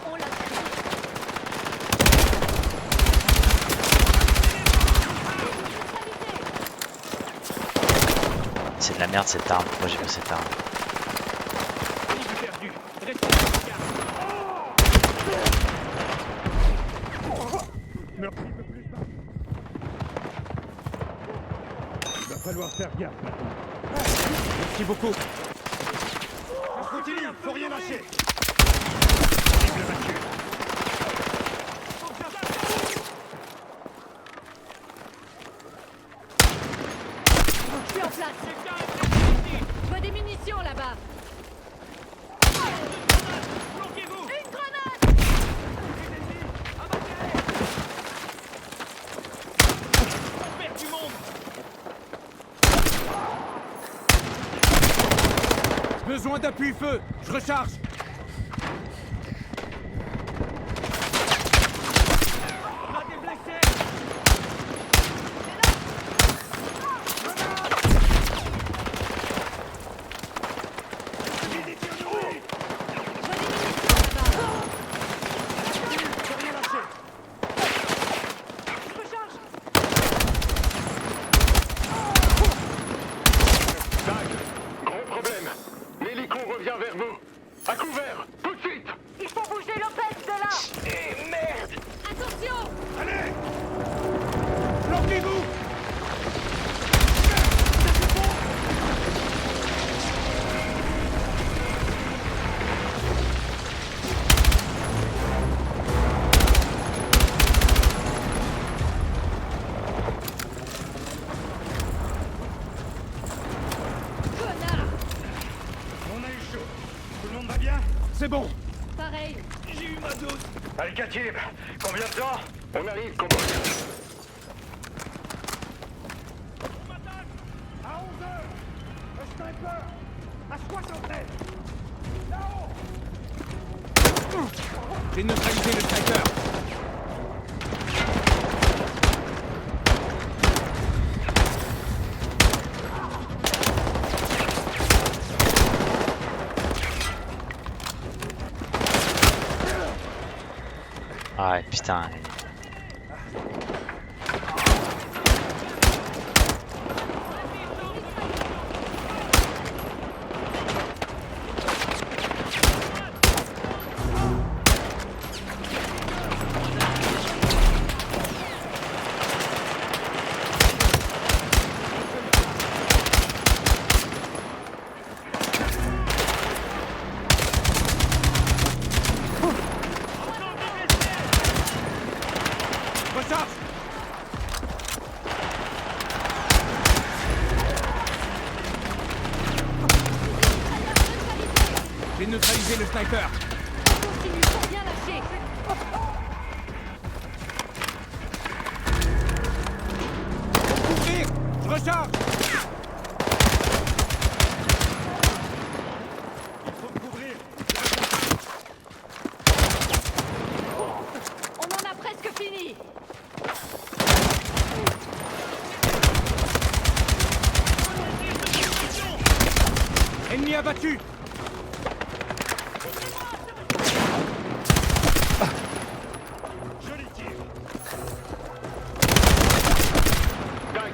On l'a pris. C'est de la merde cette arme. Pourquoi j'ai pas cette arme? Cible perdue. Restez sur le garde. Murphy peut plus battre. Il va falloir faire gaffe maintenant. Merci beaucoup. On continue, faut rien lâcher. Cible battue. Je suis en place. Je vois des munitions là-bas. Bloquez-vous! Une grenade. On perd du monde! Besoin d'appui-feu. Je recharge. On a des blessés! Je vois des munitions là-bas. Faut rien lâcher. bon. Pareil. J'ai eu ma dose. Al-Khatib, combien de temps? On arrive, commandant. À 11h. Un sniper. À 60 mètres. Là-haut. J'ai neutralisé le sniper. Ah putain. Recharge. J'ai neutralisé le sniper. Continue, faut rien lâcher. Couvrir. Je recharge. On en a presque fini. Ennemi abattu.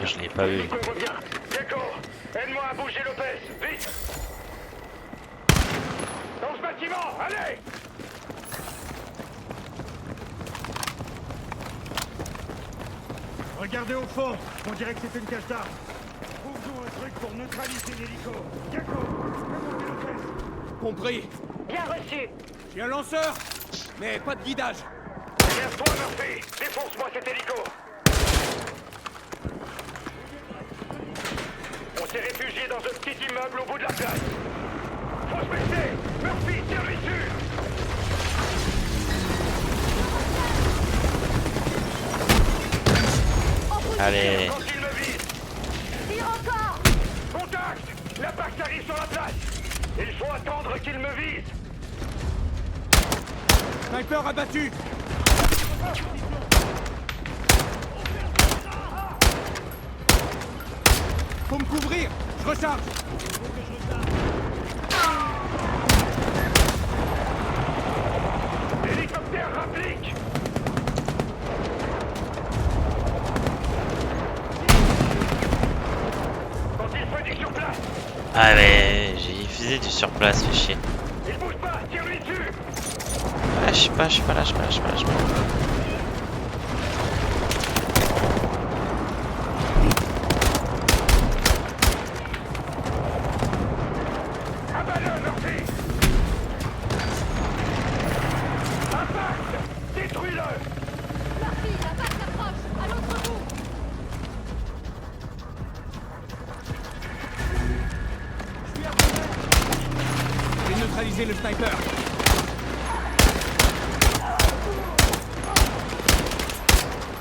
Je l'ai pas vu. Nico revient. Gecko, aide-moi à bouger Lopez. Vite. Dans ce bâtiment, allez. Regardez au fond. On dirait que c'est une cache d'armes. Trouve-nous un truc pour neutraliser l'hélico. Gecko, remontez Lopez. Compris. Bien reçu. J'ai un lanceur, mais pas de guidage. Viens-toi, Murphy. Défonce-moi cet hélico. On s'est réfugié dans un petit immeuble au bout de la place. Faut se baisser. Murphy, tire-lui dessus. Allez. Quand il me vise. Tire encore. Contact. La Pax arrive sur la place. Il faut attendre qu'il me vise. Sniper abattu. Faut me couvrir. Je recharge. Hélicoptère rapplique. Quand il faut du sur place. Allez, j'ai diffusé du sur place, fais chier. Il bouge pas, tire-lui dessus. Ah, je suis pas là. Abat-le, Murphy. Impact. Détruis-le. Murphy, la vague s'approche. À l'autre bout. J'ai neutralisé le sniper.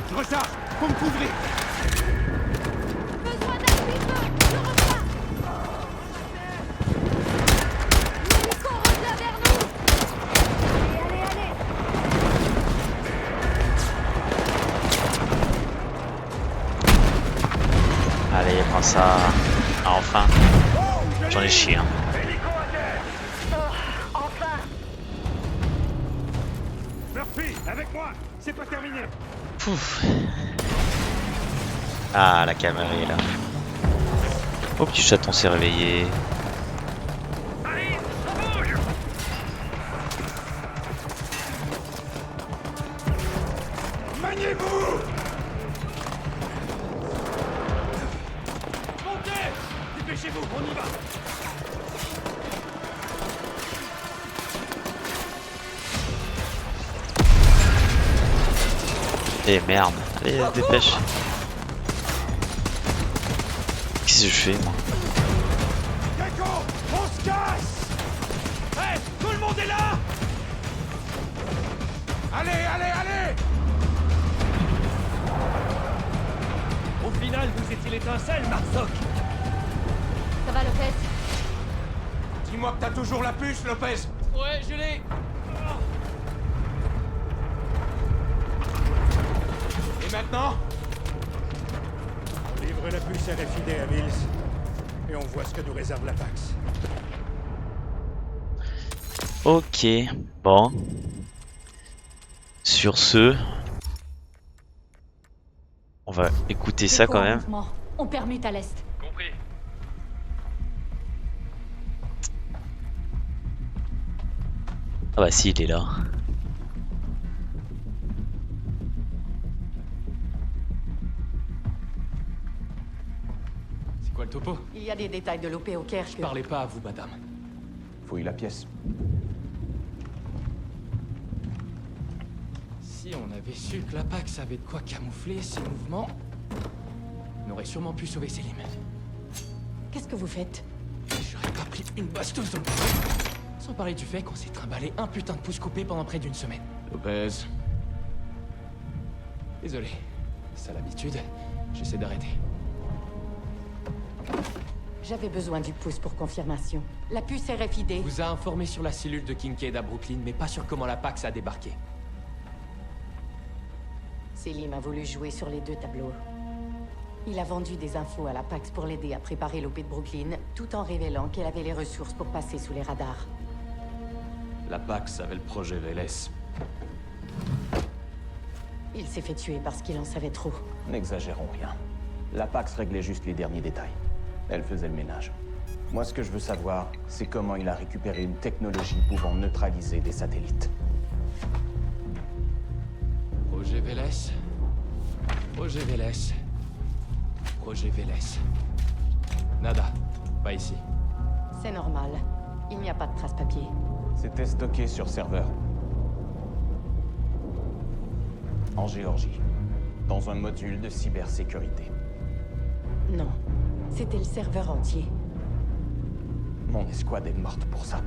Je recharge. Faut me couvrir. Besoin d'appui-feu. Je reçois. L'hélico revient vers nous. Allez, allez. Allez, prends ça. Ah, enfin. J'en ai chié, hein. Hélico à terre. Oh, enfin. Murphy, avec moi. C'est pas terminé. Pouf. Ah, la caméra est là. Oh, petit chaton s'est réveillé. Allez, on bouge. Maniez-vous. Montez. Dépêchez-vous, on y va. Eh merde. Allez, dépêche. Qu'est-ce que je fais, moi? Gecko, on se casse. Hey, tout le monde est là. Allez, allez, allez! Au final, vous étiez l'étincelle, Marsoc! Ça va, Lopez? Dis-moi que t'as toujours la puce, Lopez! Ouais, je l'ai. Et maintenant? On livre la puce RFID à Mills. Et on voit ce que nous réserve la Pax. Ok, bon. Sur ce, on va écouter ça quand même. Mouvement. On permute à l'est. Compris. Ah bah si, il est là. C'est quoi le topo? Il y a des détails de l'OP au Caire Je que... parlais pas à vous, madame. Fouille la pièce. Si on avait su que l'Apax avait de quoi camoufler ses mouvements, on aurait sûrement pu sauver Selim. Qu'est-ce que vous faites? J'aurais pas pris une bastos dans le cul. Sans parler du fait qu'on s'est trimballé un putain de pouce coupé pendant près d'une semaine. Lopez. Désolé. C'est à l'habitude. J'essaie d'arrêter. J'avais besoin du pouce pour confirmation. La puce RFID... Vous a informé sur la cellule de Kincaid à Brooklyn, mais pas sur comment l'Apax a débarqué. Selim a voulu jouer sur les deux tableaux. Il a vendu des infos à la Pax pour l'aider à préparer l'OP de Brooklyn, tout en révélant qu'elle avait les ressources pour passer sous les radars. L'Apax avait le projet Vélez. Il s'est fait tuer parce qu'il en savait trop. N'exagérons rien. L'Apax réglait juste les derniers détails. Elle faisait le ménage. Moi, ce que je veux savoir, c'est comment il a récupéré une technologie pouvant neutraliser des satellites. Projet Vélez. Projet Vélez. Projet Vélez. Nada. Pas ici. C'est normal. Il n'y a pas de trace papier. C'était stocké sur serveur. En Géorgie. Dans un module de cybersécurité. Non. C'était le serveur entier. Mon escouade est morte pour ça.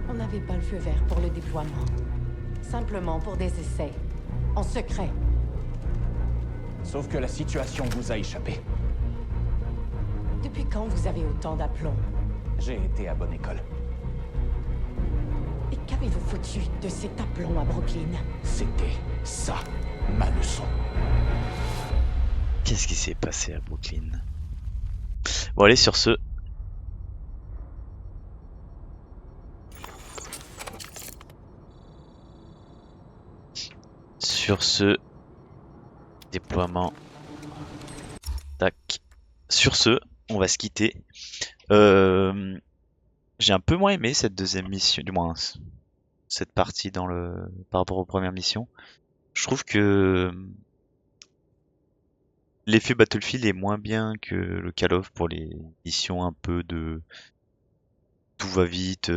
On n'avait pas le feu vert pour le déploiement. Simplement pour des essais. En secret. Sauf que la situation vous a échappé. Depuis quand vous avez autant d'aplomb? J'ai été à bonne école. Et qu'avez-vous foutu de cet aplomb à Brooklyn? C'était ça, ma leçon. Qu'est-ce qui s'est passé à Brooklyn? Bon allez, sur ce... Sur ce... Déploiement... Tac. Sur ce, on va se quitter. J'ai un peu moins aimé cette deuxième mission, du moins cette partie dans le par rapport aux premières missions. Je trouve que l'effet Battlefield est moins bien que le Call of pour les missions un peu de tout va vite,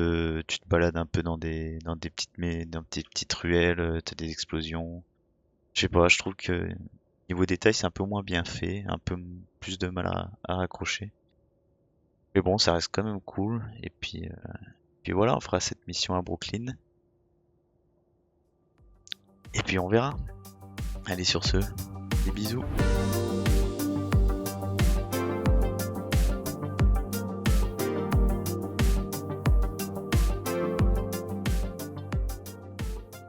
tu te balades un peu dans des petites ruelles, t'as des explosions. Je sais pas, je trouve que niveau détail c'est un peu moins bien fait, un peu plus de mal à raccrocher. Mais bon, ça reste quand même cool. Et puis voilà, on fera cette mission à Brooklyn. Et puis on verra. Allez, sur ce, des bisous.